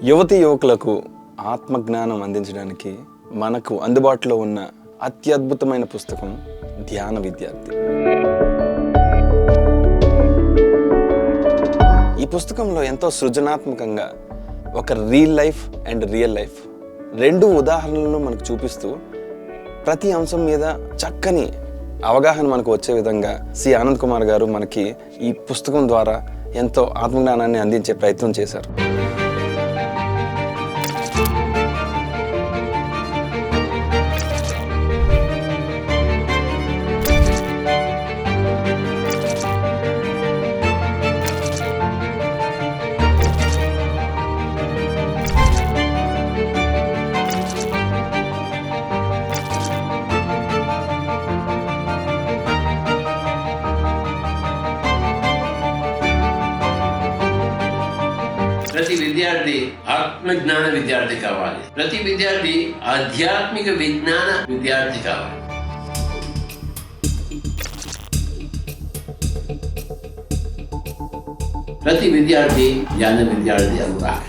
యువతి యువకులకు ఆత్మజ్ఞానం అందించడానికి మనకు అందుబాటులో ఉన్న అత్యద్భుతమైన పుస్తకం ధ్యాన విద్యార్థి. ఈ పుస్తకంలో ఎంతో సృజనాత్మకంగా ఒక real life and real life రెండు ఉదాహరణలను మనకు చూపిస్తూ ప్రతి అంశం మీద చక్కని అవగాహన మనకు వచ్చే విధంగా సి ఆనంద్ కుమార్ గారు మనకి ఈ పుస్తకం ద్వారా ఎంతో ఆత్మజ్ఞానాన్ని అందించే ప్రయత్నం చేశారు. ప్రతి విద్యార్థి ఆత్మజ్ఞాన విద్యార్థి కావాలి. ప్రతి విద్యార్థి ఆధ్యాత్మిక విజ్ఞాన విద్యార్థి కావాలి. ప్రతి విద్యార్థి జ్ఞాన విద్యార్థి అవుతారు.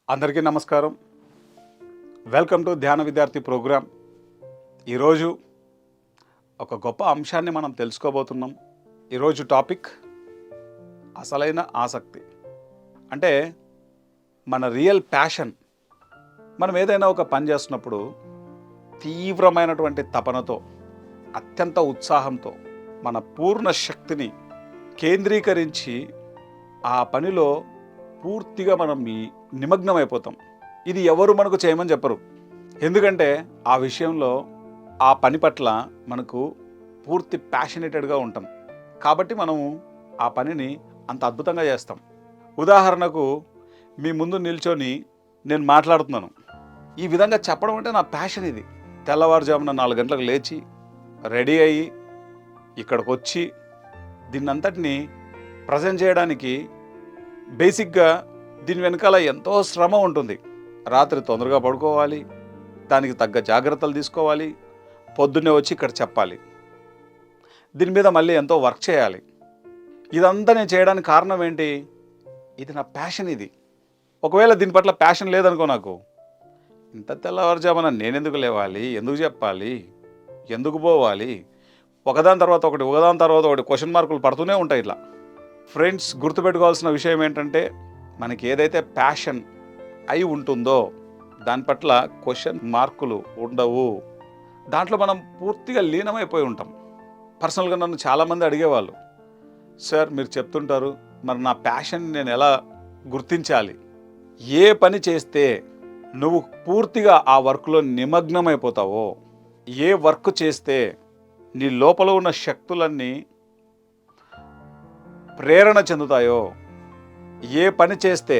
అందరికీ నమస్కారం. వెల్కమ్ టు ధ్యాన విద్యార్థి ప్రోగ్రాం. ఈరోజు ఒక గొప్ప అంశాన్ని మనం తెలుసుకోబోతున్నాం. ఈరోజు టాపిక్ అసలైన ఆసక్తి. అంటే మన రియల్ ప్యాషన్. మనం ఏదైనా ఒక పని చేస్తున్నప్పుడు తీవ్రమైనటువంటి తపనతో, అత్యంత ఉత్సాహంతో మన పూర్ణ శక్తిని కేంద్రీకరించి ఆ పనిలో పూర్తిగా మనం నిమగ్నం అయిపోతాం. ఇది ఎవరు మనకు చేయమని చెప్పరు. ఎందుకంటే ఆ విషయంలో ఆ పని పట్ల మనకు పూర్తి ప్యాషనేటెడ్గా ఉంటాం. కాబట్టి మనము ఆ పనిని అంత అద్భుతంగా చేస్తాం. ఉదాహరణకు మీ ముందు నిల్చొని నేను మాట్లాడుతున్నాను. ఈ విధంగా చెప్పడం అంటే నా ప్యాషన్. ఇది తెల్లవారుజామున 4 గంటలకు లేచి రెడీ అయ్యి ఇక్కడికి వచ్చి దీన్నంతటిని ప్రజెంట్ చేయడానికి బేసిక్గా దీని వెనకాల ఎంతో శ్రమ ఉంటుంది. రాత్రి తొందరగా పడుకోవాలి, దానికి తగ్గ జాగ్రత్తలు తీసుకోవాలి, పొద్దున్నే వచ్చి ఇక్కడ చెప్పాలి, దీని మీద మళ్ళీ ఎంతో వర్క్ చేయాలి. ఇదంతా నేను చేయడానికి కారణం ఏంటి? ఇది నా ప్యాషన్. ఇది ఒకవేళ దీని పట్ల ప్యాషన్ లేదనుకో, నాకు ఇంత తెల్లవారుజామున నేనెందుకు లేవాలి, ఎందుకు చెప్పాలి, ఎందుకు పోవాలి, ఒకదాని తర్వాత ఒకటి క్వశ్చన్ మార్కులు పడుతూనే ఉంటాయి. ఇట్లా ఫ్రెండ్స్, గుర్తుపెట్టుకోవాల్సిన విషయం ఏంటంటే, మనకి ఏదైతే ప్యాషన్ అయి ఉంటుందో దాని పట్ల క్వశ్చన్ మార్కులు ఉండవు. దాంట్లో మనం పూర్తిగా లీనమైపోయి ఉంటాం. పర్సనల్గా నన్ను చాలామంది అడిగేవాళ్ళు, సార్ మీరు చెప్తుంటారు, మరి నా ప్యాషన్ నేను ఎలా గుర్తించాలి? ఏ పని చేస్తే నువ్వు పూర్తిగా ఆ వర్క్లో నిమగ్నమైపోతావో, ఏ వర్క్ చేస్తే నీ లోపల ఉన్న శక్తులన్నీ ప్రేరణ చెందుతాయో, ఏ పని చేస్తే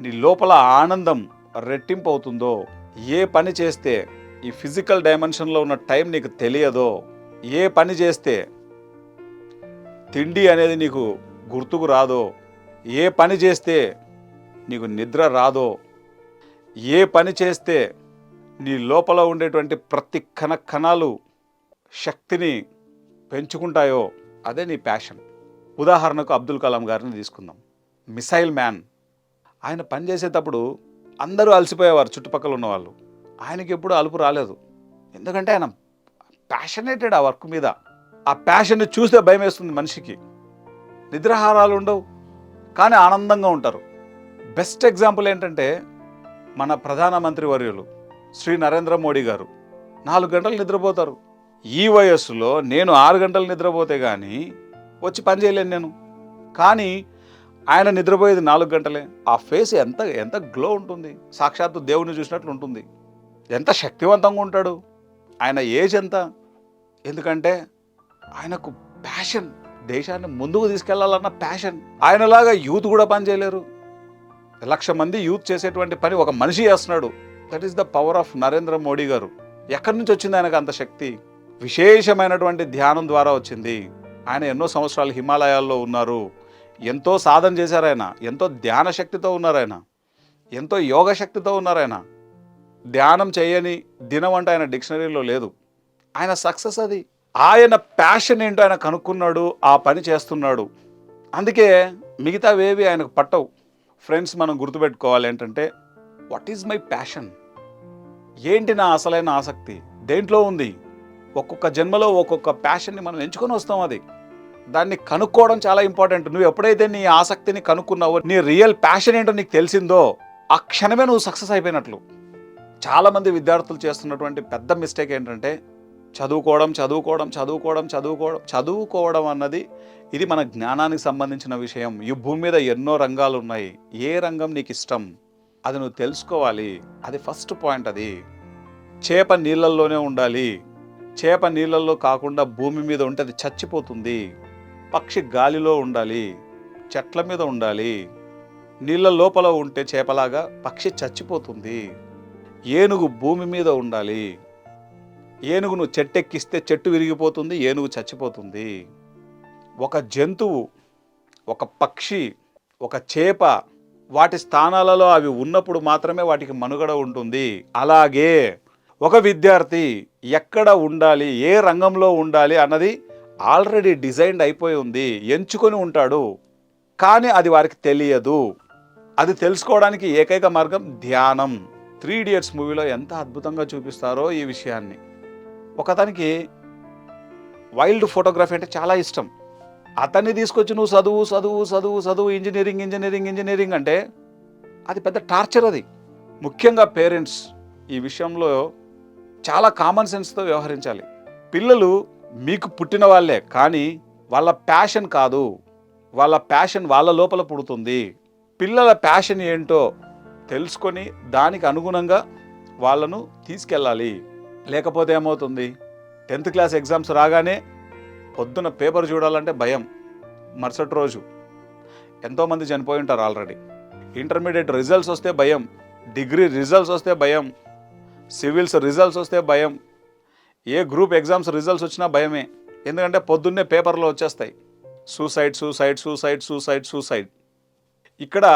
నీ లోపల ఆనందం రెట్టింపు అవుతుందో, ఏ పని చేస్తే ఈ ఫిజికల్ డైమెన్షన్లో ఉన్న టైం నీకు తెలియదో, ఏ పని చేస్తే తిండి అనేది నీకు గుర్తుకు రాదో, ఏ పని చేస్తే నీకు నిద్ర రాదో, ఏ పని చేస్తే నీ లోపల ఉండేటువంటి ప్రతి కణాలు శక్తిని పెంచుకుంటాయో అదే నీ ప్యాషన్. ఉదాహరణకు అబ్దుల్ కలాం గారిని తీసుకుందాం. Missile man. ఆయన పనిచేసేటప్పుడు అందరూ అలసిపోయేవారు చుట్టుపక్కల ఉన్నవాళ్ళు. ఆయనకి ఎప్పుడు అలుపు రాలేదు. ఎందుకంటే ఆయన ప్యాషనేటెడ్ ఆ వర్క్ మీద. ఆ ప్యాషన్ని చూస్తే భయం వేస్తుంది మనిషికి. నిద్రాహారాలు ఉండవు, కానీ ఆనందంగా ఉంటారు. బెస్ట్ ఎగ్జాంపుల్ ఏంటంటే మన ప్రధానమంత్రి వర్యులు శ్రీ నరేంద్ర మోడీ గారు 4 గంటలు నిద్రపోతారు. ఈ వయస్సులో నేను 6 గంటలు నిద్రపోతే కానీ వచ్చి పని చేయలేను నేను. కానీ ఆయన నిద్రపోయేది 4 గంటలే. ఆ ఫేస్ ఎంత గ్లో ఉంటుంది, సాక్షాత్తు దేవుని చూసినట్లు ఉంటుంది. ఎంత శక్తివంతంగా ఉంటాడు. ఆయన ఏజ్ ఎంత? ఎందుకంటే ఆయనకు ప్యాషన్, దేశాన్ని ముందుకు తీసుకెళ్లాలన్న ప్యాషన్. ఆయనలాగా యూత్ కూడా పని చేయలేరు. 1,00,000 మంది యూత్ చేసేటువంటి పని ఒక మనిషి చేస్తున్నాడు. That is the power of Narendra Modi గారు. ఎక్కడి నుంచి వచ్చింది ఆయనకు అంత శక్తి? విశేషమైనటువంటి ధ్యానం ద్వారా వచ్చింది. ఆయన ఎన్నో సంవత్సరాలు హిమాలయాల్లో ఉన్నారు. ఎంతో సాధన చేశారు ఆయన. ఎంతో ధ్యాన శక్తితో ఉన్నారు ఆయన. ఎంతో యోగ శక్తితో ఉన్నారు ఆయన. ధ్యానం చేయని దినం అంటే ఆయన డిక్షనరీలో లేదు. ఆయన సక్సెస్ అది. ఆయన ప్యాషన్ ఏంటో ఆయన కనుక్కున్నాడు, ఆ పని చేస్తున్నాడు. అందుకే మిగతావేవి ఆయనకు పట్టవు. ఫ్రెండ్స్, మనం గుర్తుపెట్టుకోవాలి ఏంటంటే, వాట్ ఈజ్ మై ప్యాషన్? ఏంటి నా అసలైన ఆసక్తి? దేంట్లో ఉంది? ఒక్కొక్క జన్మలో ఒక్కొక్క ప్యాషన్ని మనం ఎంచుకొని వస్తాం. అది దాన్ని కనుక్కోవడం చాలా ఇంపార్టెంట్. నువ్వు ఎప్పుడైతే నీ ఆసక్తిని కనుక్కున్నావో, నీ రియల్ ప్యాషన్ ఏంటో నీకు తెలిసిందో, ఆ క్షణమే నువ్వు సక్సెస్ అయిపోయినట్లు. చాలామంది విద్యార్థులు చేస్తున్నటువంటి పెద్ద మిస్టేక్ ఏంటంటే, చదువుకోవడం అన్నది ఇది మన జ్ఞానానికి సంబంధించిన విషయం. ఈ భూమి మీద ఎన్నో రంగాలు ఉన్నాయి. ఏ రంగం నీకు ఇష్టం అది నువ్వు తెలుసుకోవాలి. అది ఫస్ట్ పాయింట్. అది చేప నీళ్ళల్లోనే ఉండాలి. చేప నీళ్ళల్లో కాకుండా భూమి మీద ఉంటే అది చచ్చిపోతుంది. పక్షి గాలిలో ఉండాలి, చెట్ల మీద ఉండాలి. నీళ్ళ లోపల ఉంటే చేపలాగా పక్షి చచ్చిపోతుంది. ఏనుగు భూమి మీద ఉండాలి. ఏనుగు నువ్వు చెట్టెక్కిస్తే చెట్టు విరిగిపోతుంది, ఏనుగు చచ్చిపోతుంది. ఒక జంతువు, ఒక పక్షి, ఒక చేప వాటి స్థానాలలో అవి ఉన్నప్పుడు మాత్రమే వాటికి మనుగడ ఉంటుంది. అలాగే ఒక విద్యార్థి ఎక్కడ ఉండాలి, ఏ రంగంలో ఉండాలి అన్నది ఆల్రెడీ డిజైన్డ్ అయిపోయి ఉంది. ఎంచుకొని ఉంటాడు, కానీ అది వారికి తెలియదు. అది తెలుసుకోవడానికి ఏకైక మార్గం ధ్యానం. 3 Idiots మూవీలో ఎంత అద్భుతంగా చూపిస్తారో ఈ విషయాన్ని. ఒకతనికి వైల్డ్ ఫోటోగ్రఫీ అంటే చాలా ఇష్టం. అతన్ని తీసుకొచ్చి నువ్వు చదువు ఇంజనీరింగ్ అంటే అది పెద్ద టార్చర్. అది ముఖ్యంగా పేరెంట్స్ ఈ విషయంలో చాలా కామన్ సెన్స్తో వ్యవహరించాలి. పిల్లలు మీకు పుట్టిన వాళ్ళే, కానీ వాళ్ళ ప్యాషన్ కాదు. వాళ్ళ ప్యాషన్ వాళ్ళ లోపల పుడుతుంది. పిల్లల ప్యాషన్ ఏంటో తెలుసుకొని దానికి అనుగుణంగా వాళ్ళను తీసుకెళ్ళాలి. లేకపోతే ఏమవుతుంది, 10th క్లాస్ ఎగ్జామ్స్ రాగానే పొద్దున పేపర్ చూడాలంటే భయం. మరుసటి రోజు ఎంతోమంది చనిపోయి ఉంటారు ఆల్రెడీ. ఇంటర్మీడియట్ రిజల్ట్స్ వస్తే భయం, డిగ్రీ రిజల్ట్స్ వస్తే భయం, సివిల్స్ రిజల్ట్స్ వస్తే భయం, ఏ గ్రూప్ ఎగ్జామ్స్ రిజల్ట్స్ వచ్చినా భయమే. ఎందుకంటే పొద్దున్నే పేపర్లో వచ్చేస్తాయి సూసైడ్. ఇక్కడ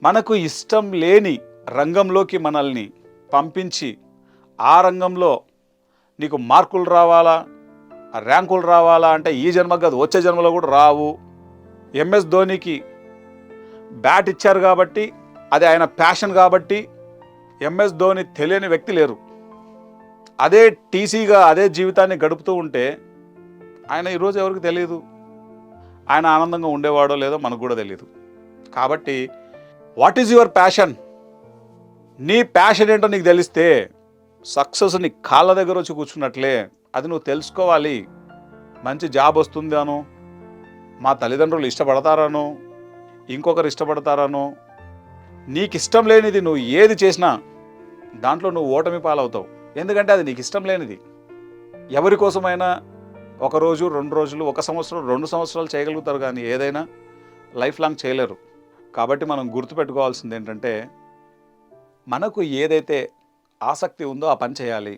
మనకు ఇష్టం లేని రంగంలోకి మనల్ని పంపించి, ఆ రంగంలో నీకు మార్కులు రావాలా, ర్యాంకులు రావాలా అంటే ఈ జన్మకు కాదు, వచ్చే జన్మలో కూడా రావు. MS ధోనికి బ్యాట్ ఇచ్చారు కాబట్టి, అది ఆయన ప్యాషన్ కాబట్టి MS ధోని తెలియని వ్యక్తి లేరు. అదే టీసీగా అదే జీవితాన్ని గడుపుతూ ఉంటే ఆయన ఈరోజు ఎవరికి తెలియదు. ఆయన ఆనందంగా ఉండేవాడో లేదో మనకు కూడా తెలియదు. కాబట్టి వాట్ ఈజ్ యువర్ ప్యాషన్? నీ ప్యాషన్ ఏంటో నీకు తెలిస్తే సక్సెస్ నీ కాళ్ళ దగ్గర వచ్చి కూర్చున్నట్లే. అది నువ్వు తెలుసుకోవాలి. మంచి జాబ్ వస్తుందానో, మా తల్లిదండ్రులు ఇష్టపడతారానో, ఇంకొకరు ఇష్టపడతారానో, నీకు ఇష్టం లేనిది నువ్వు ఏది చేసినా దాంట్లో నువ్వు ఓటమి పాలవుతావు. ఎందుకంటే అది నీకు ఇష్టం లేనిది. ఎవరి కోసమైనా 1 రోజు 2 రోజులు 1 సంవత్సరం 2 సంవత్సరాలు చేయగలుగుతారు, కానీ ఏదైనా లైఫ్ లాంగ్ చేయలేరు. కాబట్టి మనం గుర్తుపెట్టుకోవాల్సింది ఏంటంటే, మనకు ఏదైతే ఆసక్తి ఉందో ఆ పని చేయాలి.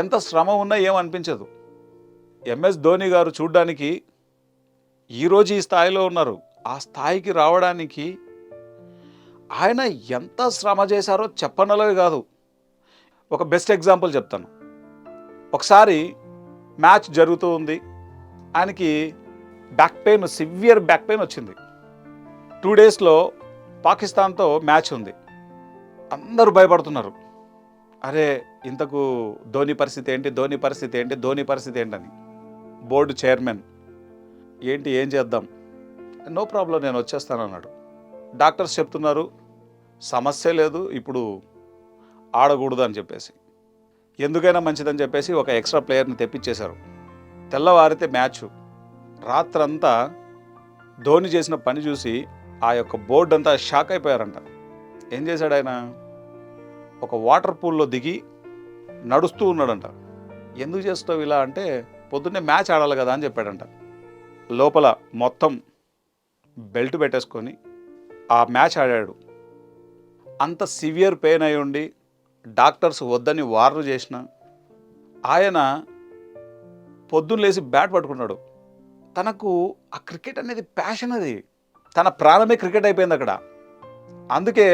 ఎంత శ్రమ ఉన్నా ఏమనిపించదు. ఎంఎస్ ధోని గారు చూడ్డానికి ఈరోజు ఈ స్థాయిలో ఉన్నారు. ఆ స్థాయికి రావడానికి ఆయన ఎంత శ్రమ చేశారో చెప్పనలవి కాదు. ఒక బెస్ట్ ఎగ్జాంపుల్ చెప్తాను. ఒకసారి మ్యాచ్ జరుగుతూ ఉంది, ఆయనకి సివియర్ బ్యాక్ పెయిన్ వచ్చింది. 2 డేస్లో పాకిస్తాన్తో మ్యాచ్ ఉంది. అందరూ భయపడుతున్నారు, అరే ఇంతకు ధోని పరిస్థితి ఏంటని. బోర్డు చైర్మన్, ఏం చేద్దాం, నో ప్రాబ్లం నేను వచ్చేస్తాను అన్నాడు. డాక్టర్స్ చెప్తున్నారు సమస్య లేదు, ఇప్పుడు ఆడకూడదు అని చెప్పేసి, ఎందుకైనా మంచిదని చెప్పేసి ఒక ఎక్స్ట్రా ప్లేయర్ని తెప్పించేశారు. తెల్లవారితే మ్యాచ్. రాత్రంతా ధోని చేసిన పని చూసి ఆ యొక్క బోర్డు అంతా షాక్ అయిపోయారంట. ఏం చేశాడు ఆయన, ఒక వాటర్ పూల్లో దిగి నడుస్తూ ఉన్నాడంట. ఎందుకు చేస్తావు ఇలా అంటే, పొద్దున్నే మ్యాచ్ ఆడాలి కదా అని చెప్పాడంట. లోపల మొత్తం బెల్ట్ పెట్టేసుకొని ఆ మ్యాచ్ ఆడాడు. అంత సివియర్ పెయిన్ అయి ఉండి డాక్టర్స్ వద్దని వార్న్ చేసిన ఆయన పొద్దున్న లేచి బ్యాట్ పట్టుకున్నాడు. తనకు ఆ క్రికెట్ అనేది ప్యాషన్, అది తన ప్రాణమే క్రికెట్ అయిపోయింది అక్కడ. అందుకే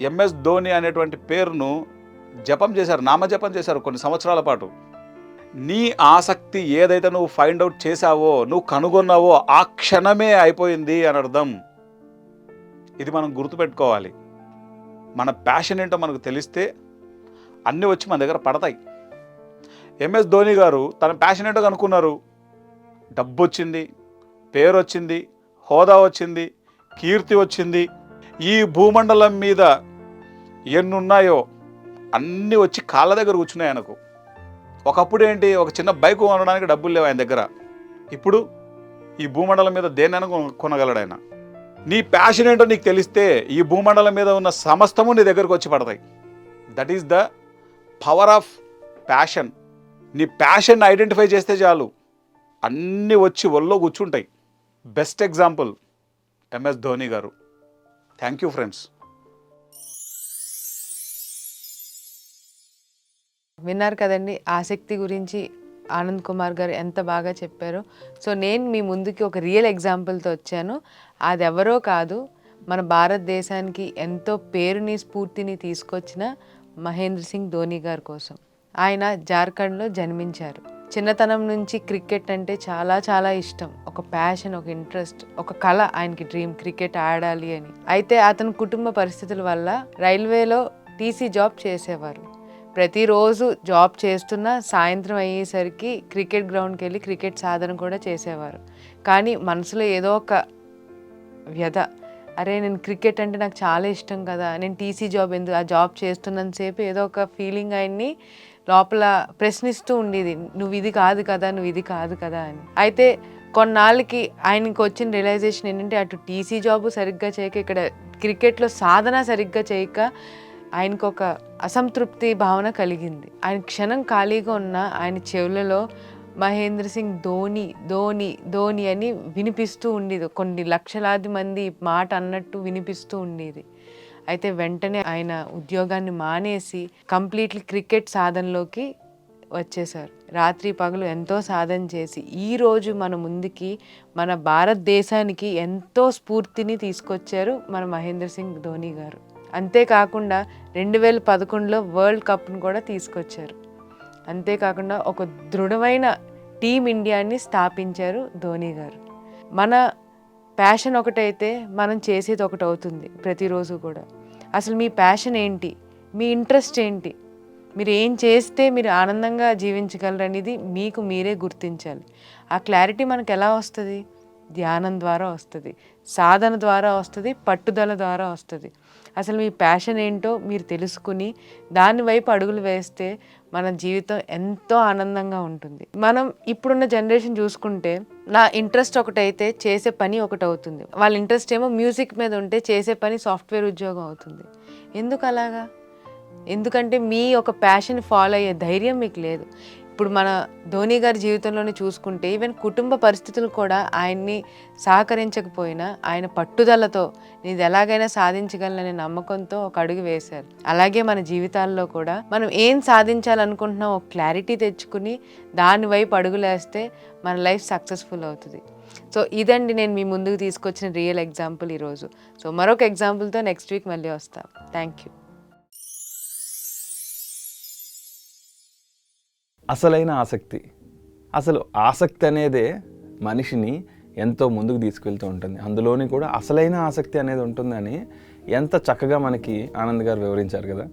ఎంఎస్ ధోని అనేటువంటి పేరును నామజపం చేశారు కొన్ని సంవత్సరాల పాటు. నీ ఆసక్తి ఏదైతే నువ్వు ఫైండ్ అవుట్ చేశావో, నువ్వు కనుగొన్నావో, ఆ క్షణమే అయిపోయింది అని అర్థం. ఇది మనం గుర్తుపెట్టుకోవాలి. మన ప్యాషన్ ఏంటో మనకు తెలిస్తే అన్నీ వచ్చి మన దగ్గర పడతాయి. ఎంఎస్ ధోని గారు తన ప్యాషన్ ఏంటో కనుక్కున్నారు. డబ్బు వచ్చింది, పేరు వచ్చింది, హోదా వచ్చింది, కీర్తి వచ్చింది. ఈ భూమండలం మీద ఎన్నున్నాయో అన్నీ వచ్చి కాళ్ళ దగ్గర కూర్చున్నాయి ఆయనకు. ఒకప్పుడు ఏంటి, ఒక చిన్న బైక్ కొనడానికి డబ్బులు లేవు ఆయన దగ్గర. ఇప్పుడు ఈ భూమండలం మీద దేన్నైనా కొనగలడు ఆయన. నీ ప్యాషన్ ఏంటో నీకు తెలిస్తే ఈ భూమండలం మీద ఉన్న సమస్తము నీ దగ్గరకు వచ్చి పడతాయి. That is the power of passion. నీ ప్యాషన్ ఐడెంటిఫై చేస్తే చాలు, అన్నీ వచ్చి ఒళ్ళో కూర్చుంటాయి. బెస్ట్ ఎగ్జాంపుల్ ఎంఎస్ ధోని గారు. Thank you friends. విన్నారు కదండి, ఆసక్తి గురించి ఆనంద్ కుమార్ గారు ఎంత బాగా చెప్పారో. సో నేను మీ ముందుకి ఒక రియల్ ఎగ్జాంపుల్తో వచ్చాను. అది ఎవరో కాదు, మన భారతదేశానికి ఎంతో పేరుని స్ఫూర్తిని తీసుకొచ్చిన మహేంద్ర సింగ్ ధోని గారి కోసం. ఆయన జార్ఖండ్లో జన్మించారు. చిన్నతనం నుంచి క్రికెట్ అంటే చాలా చాలా ఇష్టం, ఒక ప్యాషన్, ఒక ఇంట్రెస్ట్, ఒక కళ, ఆయనకి డ్రీమ్ క్రికెట్ ఆడాలి అని. అయితే అతని కుటుంబ పరిస్థితుల వల్ల రైల్వేలో టీసీ జాబ్ చేసేవారు. ప్రతిరోజు జాబ్ చేస్తున్న సాయంత్రం అయ్యేసరికి క్రికెట్ గ్రౌండ్కి వెళ్ళి క్రికెట్ సాధన కూడా చేసేవారు. కానీ మనసులో ఏదో ఒక వ్యధ, అరే నేను క్రికెట్ అంటే నాకు చాలా ఇష్టం కదా, నేను టీసీ జాబ్ ఎందుకు, ఆ జాబ్ చేస్తున్నంతసేపు ఏదో ఒక ఫీలింగ్ ఆయన్ని లోపల ప్రశ్నిస్తూ ఉండేది, నువ్వు ఇది కాదు కదా అని. అయితే కొన్నాళ్ళకి ఆయనకి వచ్చిన రియలైజేషన్ ఏంటంటే, అటు టీసీ జాబు సరిగ్గా చేయక, ఇక్కడ క్రికెట్లో సాధన సరిగ్గా చేయక ఆయనకు ఒక అసంతృప్తి భావన కలిగింది. ఆయన క్షణం ఖాళీగా ఉన్న ఆయన చెవులలో మహేంద్ర సింగ్ ధోని ధోని ధోని అని వినిపిస్తూ ఉండేది. కొన్ని లక్షలాది మంది మాట అన్నట్టు వినిపిస్తూ ఉండేది. అయితే వెంటనే ఆయన ఉద్యోగాన్ని మానేసి కంప్లీట్లీ క్రికెట్ సాధనలోకి వచ్చేసారు. రాత్రి పగలు ఎంతో సాధన చేసి ఈరోజు మన ముందుకి, మన భారతదేశానికి ఎంతో స్ఫూర్తిని తీసుకొచ్చారు మన మహేంద్ర సింగ్ ధోని గారు. అంతేకాకుండా 2011లో వరల్డ్ కప్ను కూడా తీసుకొచ్చారు. అంతేకాకుండా ఒక దృఢమైన టీం ఇండియాని స్థాపించారు ధోని గారు. మన ప్యాషన్ ఒకటైతే మనం చేసేది ఒకటి అవుతుంది ప్రతిరోజు కూడా. అసలు మీ ప్యాషన్ ఏంటి, మీ ఇంట్రెస్ట్ ఏంటి, మీరు ఏం చేస్తే మీరు ఆనందంగా జీవించగలరు అనేది మీకు మీరే గుర్తించాలి. ఆ క్లారిటీ మనకు ఎలా వస్తుంది? ధ్యానం ద్వారా వస్తుంది, సాధన ద్వారా వస్తుంది, పట్టుదల ద్వారా వస్తుంది. అసలు మీ ప్యాషన్ ఏంటో మీరు తెలుసుకుని దాని వైపు అడుగులు వేస్తే మన జీవితం ఎంతో ఆనందంగా ఉంటుంది. మనం ఇప్పుడున్న జనరేషన్ చూసుకుంటే, నా ఇంట్రెస్ట్ ఒకటైతే చేసే పని ఒకటి అవుతుంది. వాళ్ళ ఇంట్రెస్ట్ ఏమో మ్యూజిక్ మీద ఉంటే చేసే పని సాఫ్ట్వేర్ ఉద్యోగం అవుతుంది. ఎందుకు అలాగా? ఎందుకంటే మీ ఒక ప్యాషన్ ఫాలో అయ్యే ధైర్యం మీకు లేదు. ఇప్పుడు మన ధోని గారి జీవితంలోనే చూసుకుంటే ఈవెన్ కుటుంబ పరిస్థితులు కూడా ఆయన్ని సహకరించకపోయినా ఆయన పట్టుదలతో ఇది ఎలాగైనా సాధించగలననే నమ్మకంతో ఒక అడుగు వేశారు. అలాగే మన జీవితాల్లో కూడా మనం ఏం సాధించాలనుకుంటున్నాం ఒక క్లారిటీ తెచ్చుకుని దాని వైపు అడుగులేస్తే మన లైఫ్ సక్సెస్ఫుల్ అవుతుంది. సో ఇదండి నేను మీ ముందుకు తీసుకొచ్చిన రియల్ ఎగ్జాంపుల్ ఈరోజు. సో మరొక ఎగ్జాంపుల్తో నెక్స్ట్ వీక్ మళ్ళీ వస్తాం. Thank you. అసలైన ఆసక్తి. అసలు ఆసక్తి అనేదే మనిషిని ఎంతో ముందుకు తీసుకెళ్తూ ఉంటుంది. అందులోని కూడా అసలైన ఆసక్తి అనేది ఉంటుందని ఎంత చక్కగా మనకి ఆనంద్ గారు వివరించారు కదా.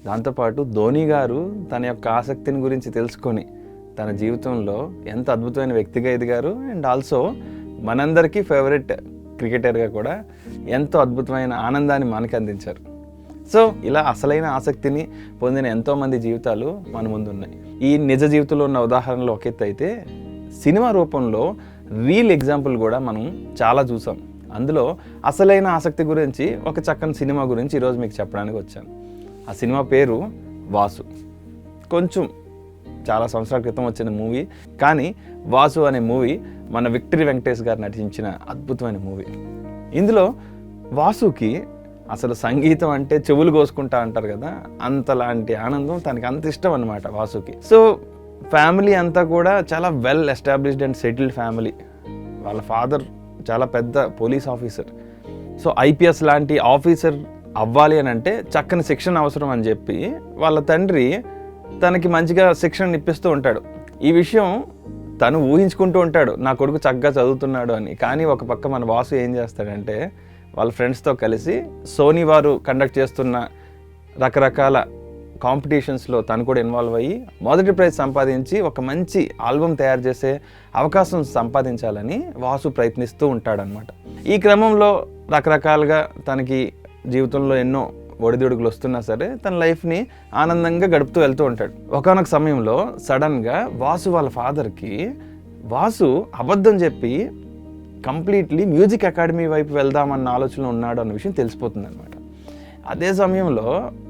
దాంతోపాటు ధోని గారు తన యొక్క ఆసక్తిని గురించి తెలుసుకొని తన జీవితంలో ఎంత అద్భుతమైన వ్యక్తిగా ఎదిగారు. అండ్ ఆల్సో మనందరికీ ఫేవరెట్ క్రికెటర్గా కూడా ఎంతో అద్భుతమైన ఆనందాన్ని మనకి అందించారు. సో ఇలా అసలైన ఆసక్తిని పొందిన ఎంతోమంది జీవితాలు మన ముందు ఉన్నాయి. ఈ నిజ జీవితంలో ఉన్న ఉదాహరణలు ఒక ఎత్తు అయితే, సినిమా రూపంలో రియల్ ఎగ్జాంపుల్ కూడా మనం చాలా చూసాం. అందులో అసలైన ఆసక్తి గురించి ఒక చక్కని సినిమా గురించి ఈరోజు మీకు చెప్పడానికి వచ్చాను. ఆ సినిమా పేరు వాసు. కొంచెం చాలా సంవత్సరాల క్రితం వచ్చిన మూవీ, కానీ వాసు అనే మూవీ మన విక్టరీ వెంకటేష్ గారు నటించిన అద్భుతమైన మూవీ. ఇందులో వాసుకి అసలు సంగీతం అంటే చెవులు కోసుకుంటా అంటారు కదా, అంతలాంటి ఆనందం తనకి అంత ఇష్టం అన్నమాట వాసుకి. సో ఫ్యామిలీ అంతా కూడా చాలా well established and settled family. వాళ్ళ ఫాదర్ చాలా పెద్ద పోలీస్ ఆఫీసర్. సో ఐపీఎస్ లాంటి ఆఫీసర్ అవ్వాలి అని అంటే చక్కని శిక్షణ అవసరం అని చెప్పి వాళ్ళ తండ్రి తనకి మంచిగా శిక్షణ ఇప్పిస్తూ ఉంటాడు. ఈ విషయం తను ఊహించుకుంటూ ఉంటాడు, నా కొడుకు చక్కగా చదువుతున్నాడు అని. కానీ ఒక పక్క మన వాసు ఏం చేస్తాడంటే వాళ్ళ ఫ్రెండ్స్తో కలిసి సోనీ వారు కండక్ట్ చేస్తున్న రకరకాల కాంపిటీషన్స్లో తను కూడా ఇన్వాల్వ్ అయ్యి మొదటి ప్రైజ్ సంపాదించి ఒక మంచి ఆల్బమ్ తయారు చేసే అవకాశం సంపాదించాలని వాసు ప్రయత్నిస్తూ ఉంటాడనమాట. ఈ క్రమంలో రకరకాలుగా తనకి జీవితంలో ఎన్నో ఒడిదుడుకులు వస్తున్నా సరే తన లైఫ్ని ఆనందంగా గడుపుతూ వెళ్తూ ఉంటాడు. ఒకానొక సమయంలో సడన్గా వాసు వాళ్ళ ఫాదర్కి వాసు అబద్ధం చెప్పి కంప్లీట్లీ మ్యూజిక్ అకాడమీ వైపు వెళ్దామన్న ఆలోచన ఉన్నాడు అన్న విషయం తెలిసిపోతుంది అనమాట. అదే సమయంలో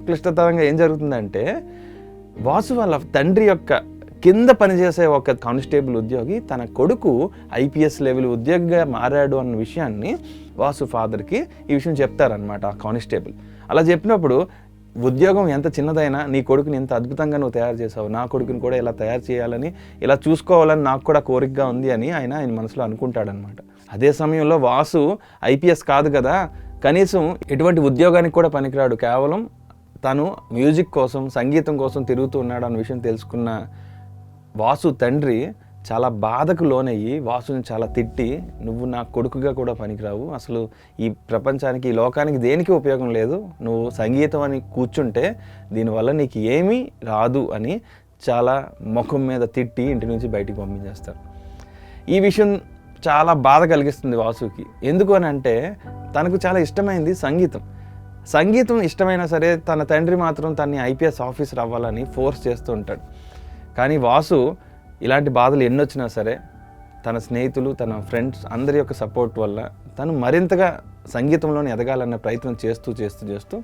క్లిష్టతరంగా ఏం జరుగుతుందంటే వాసు వాళ్ళ తండ్రి యొక్క కింద పనిచేసే ఒక కానిస్టేబుల్ ఉద్యోగి తన కొడుకు ఐపీఎస్ లెవెల్ ఉద్యోగిగా మారాడు అన్న విషయాన్ని వాసు ఫాదర్కి ఈ విషయం చెప్తారనమాట ఆ కానిస్టేబుల్. అలా చెప్పినప్పుడు ఉద్యోగం ఎంత చిన్నదైనా నీ కొడుకుని ఎంత అద్భుతంగా నువ్వు తయారు చేసావు, నా కొడుకుని కూడా ఇలా తయారు చేయాలని, ఇలా చూసుకోవాలని నాకు కూడా కోరికగా ఉంది అని ఆయన మనసులో అనుకుంటాడనమాట. అదే సమయంలో వాసు ఐపీఎస్ కాదు కదా, కనీసం ఎటువంటి ఉద్యోగానికి కూడా పనికిరాడు, కేవలం తను మ్యూజిక్ కోసం సంగీతం కోసం తిరుగుతూ ఉన్నాడు అన్న విషయం తెలుసుకున్న వాసు తండ్రి చాలా బాధకు లోనయ్యి వాసుని చాలా తిట్టి, నువ్వు నా కొడుకుగా కూడా పనికిరావు, అసలు ఈ ప్రపంచానికి ఈ లోకానికి దేనికి ఉపయోగం లేదు, నువ్వు సంగీతం అని కూర్చుంటే దీనివల్ల నీకు ఏమీ రాదు అని చాలా ముఖం మీద తిట్టి ఇంటి నుంచి బయటికి పంపించేస్తారు. ఈ విషయం చాలా బాధ కలిగిస్తుంది వాసుకి. ఎందుకు అని అంటే తనకు చాలా ఇష్టమైంది సంగీతం. సంగీతం ఇష్టమైనా సరే తన తండ్రి మాత్రం తనని ఐపీఎస్ ఆఫీసర్ అవ్వాలని ఫోర్స్ చేస్తూ ఉంటాడు. కానీ వాసు ఇలాంటి బాధలు ఎన్నొచ్చినా సరే తన స్నేహితులు, తన ఫ్రెండ్స్ అందరి యొక్క సపోర్ట్ వల్ల తను మరింతగా సంగీతంలోని ఎదగాలన్న ప్రయత్నం చేస్తూ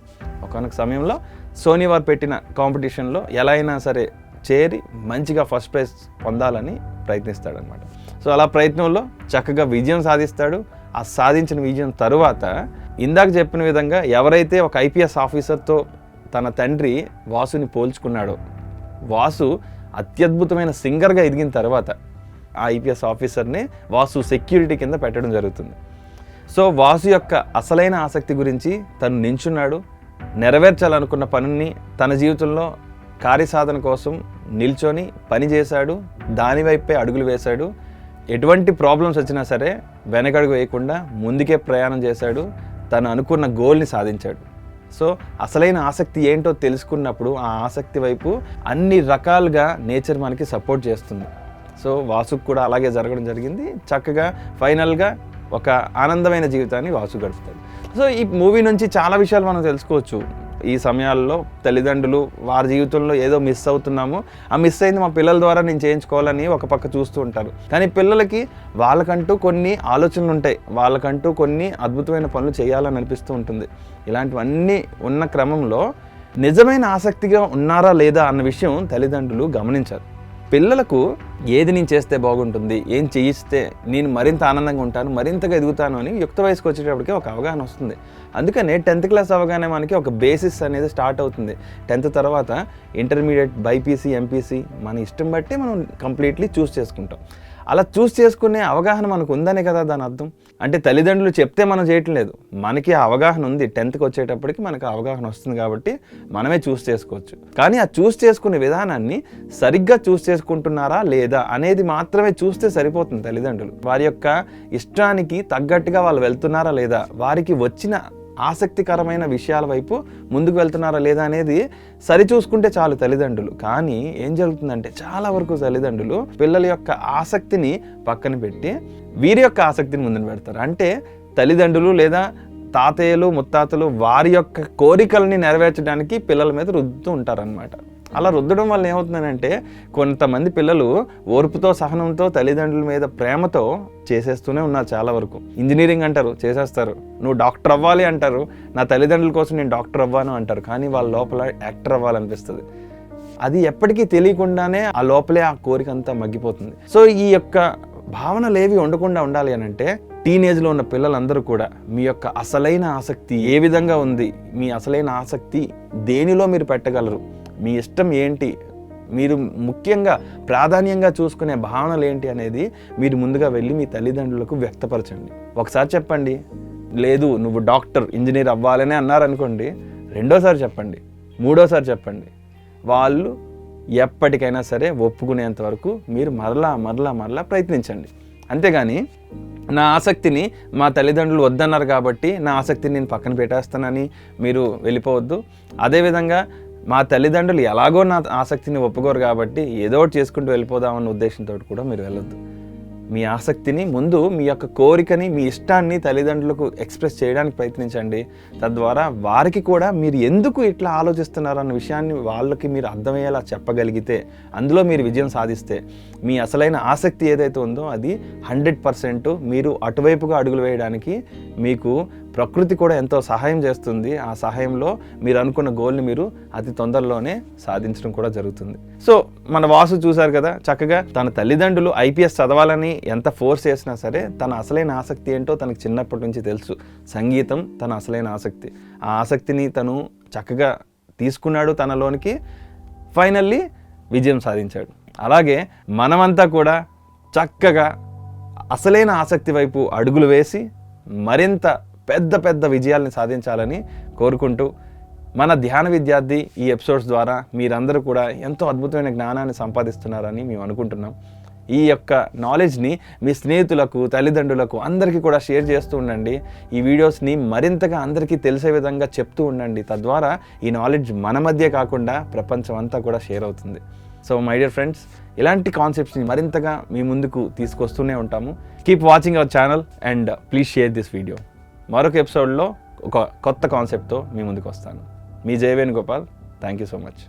ఒకానొక సమయంలో సోనీ వారు పెట్టిన కాంపిటీషన్లో ఎలా అయినా సరే చేరి మంచిగా ఫస్ట్ ప్రైజ్ పొందాలని ప్రయత్నిస్తాడనమాట. సో అలా ప్రయత్నంలో చక్కగా విజయం సాధిస్తాడు. ఆ సాధించిన విజయం తరువాత ఇందాక చెప్పిన విధంగా ఎవరైతే ఒక ఐపీఎస్ ఆఫీసర్తో తన తండ్రి వాసుని పోల్చుకున్నాడో, వాసు అత్యద్భుతమైన సింగర్గా ఎదిగిన తర్వాత ఆ ఐపీఎస్ ఆఫీసర్ని వాసు సెక్యూరిటీ కింద పెట్టడం జరుగుతుంది. సో వాసు యొక్క అసలైన ఆసక్తి గురించి తను నించున్నాడు, నెరవేర్చాలనుకున్న పనిని తన జీవితంలో కార్యసాధన కోసం నిల్చొని పనిచేశాడు, దానివైపే అడుగులు వేశాడు. ఎటువంటి ప్రాబ్లమ్స్ వచ్చినా సరే వెనకడుగు వేయకుండా ముందుకే ప్రయాణం చేశాడు, తను అనుకున్న గోల్ని సాధించాడు. సో అసలైన ఆసక్తి ఏంటో తెలుసుకున్నప్పుడు ఆ ఆసక్తి వైపు అన్ని రకాలుగా నేచర్ మనకి సపోర్ట్ చేస్తుంది. సో వాసుకు కూడా అలాగే జరగడం జరిగింది. చక్కగా ఫైనల్గా ఒక ఆనందమైన జీవితాన్ని వాసు గడుపుతాడు. సో ఈ మూవీ నుంచి చాలా విషయాలు మనం తెలుసుకోవచ్చు. ఈ సమయాల్లో తల్లిదండ్రులు వారి జీవితంలో ఏదో మిస్ అవుతున్నాము, ఆ మిస్ అయింది మా పిల్లల ద్వారా నేను చేయించుకోవాలని ఒక పక్క చూస్తూ ఉంటారు. కానీ పిల్లలకి వాళ్ళకంటూ కొన్ని ఆలోచనలు ఉంటాయి, వాళ్ళకంటూ కొన్ని అద్భుతమైన పనులు చేయాలని అనిపిస్తూ ఉంటుంది. ఇలాంటివన్నీ ఉన్న క్రమంలో నిజమైన ఆసక్తిగా ఉన్నారా లేదా అన్న విషయం తల్లిదండ్రులు గమనించారు. పిల్లలకు ఏది నేను చేస్తే బాగుంటుంది, ఏం చేయిస్తే నేను మరింత ఆనందంగా ఉంటాను, మరింతగా ఎదుగుతాను అని యుక్త వయసుకు వచ్చేటప్పటికి ఒక అవగాహన వస్తుంది. అందుకనే 10th క్లాస్ అవగానే మనకి ఒక బేసిస్ అనేది స్టార్ట్ అవుతుంది. 10th తర్వాత ఇంటర్మీడియట్, బైపీసీ, ఎంపీసీ మన ఇష్టం బట్టి మనం కంప్లీట్లీ చూస్ చేసుకుంటాం. అలా చూస్ చేసుకునే అవగాహన మనకు ఉందనే కదా దాని అర్థం. అంటే తల్లిదండ్రులు చెప్తే మనం చేయటం లేదు, మనకి ఆ అవగాహన ఉంది. 10th వచ్చేటప్పటికి మనకు అవగాహన వస్తుంది కాబట్టి మనమే చూస్ చేసుకోవచ్చు. కానీ ఆ చూస్ చేసుకునే విధానాన్ని సరిగ్గా చూస్ చేసుకుంటున్నారా లేదా అనేది మాత్రమే చూస్తే సరిపోతుంది. తల్లిదండ్రులు వారి యొక్క ఇష్టానికి తగ్గట్టుగా వాళ్ళు వెళ్తున్నారా లేదా, వారికి వచ్చిన ఆసక్తికరమైన విషయాల వైపు ముందుకు వెళ్తున్నారా లేదా అనేది సరిచూసుకుంటే చాలు తల్లిదండ్రులు. కానీ ఏం జరుగుతుందంటే చాలా వరకు తల్లిదండ్రులు పిల్లల యొక్క ఆసక్తిని పక్కన పెట్టి వీరి యొక్క ఆసక్తిని ముందుకు పెడతారు. అంటే తల్లిదండ్రులు లేదా తాతయ్యలు, ముత్తాతలు వారి యొక్క కోరికల్ని నెరవేర్చడానికి పిల్లల మీద రుద్దుతూ ఉంటారనమాట. అలా రుద్దడం వల్ల ఏమవుతుందంటే కొంతమంది పిల్లలు ఓర్పుతో, సహనంతో, తల్లిదండ్రుల మీద ప్రేమతో చేసేస్తూనే ఉన్నారు. చాలా వరకు ఇంజనీరింగ్ అంటారు, చేసేస్తారు. నువ్వు డాక్టర్ అవ్వాలి అంటారు, నా తల్లిదండ్రుల కోసం నేను డాక్టర్ అవ్వాను అంటారు. కానీ వాళ్ళ లోపల యాక్టర్ అవ్వాలనిపిస్తుంది. అది ఎప్పటికీ తెలియకుండానే ఆ లోపలే ఆ కోరిక అంతా మగ్గిపోతుంది. సో ఈ యొక్క భావనలు ఏవి ఉండకుండా ఉండాలి అని అంటే టీనేజ్లో ఉన్న పిల్లలందరూ కూడా మీ యొక్క అసలైన ఆసక్తి ఏ విధంగా ఉంది, మీ అసలైన ఆసక్తి దేనిలో మీరు పెట్టగలరు, మీ ఇష్టం ఏంటి, మీరు ముఖ్యంగా ప్రాధాన్యంగా చూసుకునే భావనలు ఏంటి అనేది మీరు ముందుగా వెళ్ళి మీ తల్లిదండ్రులకు వ్యక్తపరచండి. ఒకసారి చెప్పండి, లేదు నువ్వు డాక్టర్, ఇంజనీర్ అవ్వాలనే అన్నారనుకోండి, రెండోసారి చెప్పండి, మూడోసారి చెప్పండి. వాళ్ళు ఎప్పటికైనా సరే ఒప్పుకునేంత వరకు మీరు మరలా ప్రయత్నించండి. అంతేగాని నా ఆసక్తిని మా తల్లిదండ్రులు వద్దన్నారు కాబట్టి నా ఆసక్తిని నేను పక్కన పెట్టేస్తానని మీరు వెళ్ళిపోవద్దు. అదేవిధంగా మా తల్లిదండ్రులు ఎలాగో నా ఆసక్తిని ఒప్పుకోరు కాబట్టి ఏదో ఒకటి చేసుకుంటూ వెళ్ళిపోదామన్న ఉద్దేశంతో కూడా మీరు వెళ్ళొద్దు. మీ ఆసక్తిని ముందు, మీ యొక్క కోరికని, మీ ఇష్టాన్ని తల్లిదండ్రులకు ఎక్స్ప్రెస్ చేయడానికి ప్రయత్నించండి. తద్వారా వారికి కూడా మీరు ఎందుకు ఇట్లా ఆలోచిస్తున్నారు అన్న విషయాన్ని వాళ్ళకి మీరు అర్థమయ్యేలా చెప్పగలిగితే, అందులో మీరు విజయం సాధిస్తే మీ అసలైన ఆసక్తి ఏదైతే ఉందో అది 100% మీరు అటువైపుగా అడుగులు వేయడానికి మీకు ప్రకృతి కూడా ఎంతో సహాయం చేస్తుంది. ఆ సహాయంలో మీరు అనుకున్న గోల్ని మీరు అతి తొందరలోనే సాధించడం కూడా జరుగుతుంది. సో మన వాసు చూశారు కదా, చక్కగా తన తల్లిదండ్రులు IPS చదవాలని ఎంత ఫోర్స్ చేసినా సరే తన అసలైన ఆసక్తి ఏంటో తనకు చిన్నప్పటి నుంచి తెలుసు. సంగీతం తన అసలైన ఆసక్తి. ఆ ఆసక్తిని తను చక్కగా తీసుకున్నాడు తనలోనికి, ఫైనల్లీ విజయం సాధించాడు. అలాగే మనమంతా కూడా చక్కగా అసలైన ఆసక్తి వైపు అడుగులు వేసి మరింత పెద్ద విజయాల్ని సాధించాలని కోరుకుంటూ, మన ధ్యాన విద్యార్థి ఈ ఎపిసోడ్స్ ద్వారా మీరందరూ కూడా ఎంతో అద్భుతమైన జ్ఞానాన్ని సంపాదిస్తున్నారని మేము అనుకుంటున్నాం. ఈ యొక్క నాలెడ్జ్ని మీ స్నేహితులకు, తల్లిదండ్రులకు అందరికీ కూడా షేర్ చేస్తూ ఉండండి. ఈ వీడియోస్ని మరింతగా అందరికీ తెలిసే విధంగా చెప్తూ ఉండండి. తద్వారా ఈ నాలెడ్జ్ మన మధ్య కాకుండా ప్రపంచం అంతా కూడా షేర్ అవుతుంది. సో మై డియర్ ఫ్రెండ్స్, ఇలాంటి కాన్సెప్ట్స్ని మరింతగా మీ ముందుకు తీసుకొస్తూనే ఉంటాము. Keep watching our channel and please share this video. మరొక ఎపిసోడ్లో ఒక కొత్త కాన్సెప్ట్తో మీ ముందుకు వస్తాను. మీ Jayavenugopal. Thank you so much.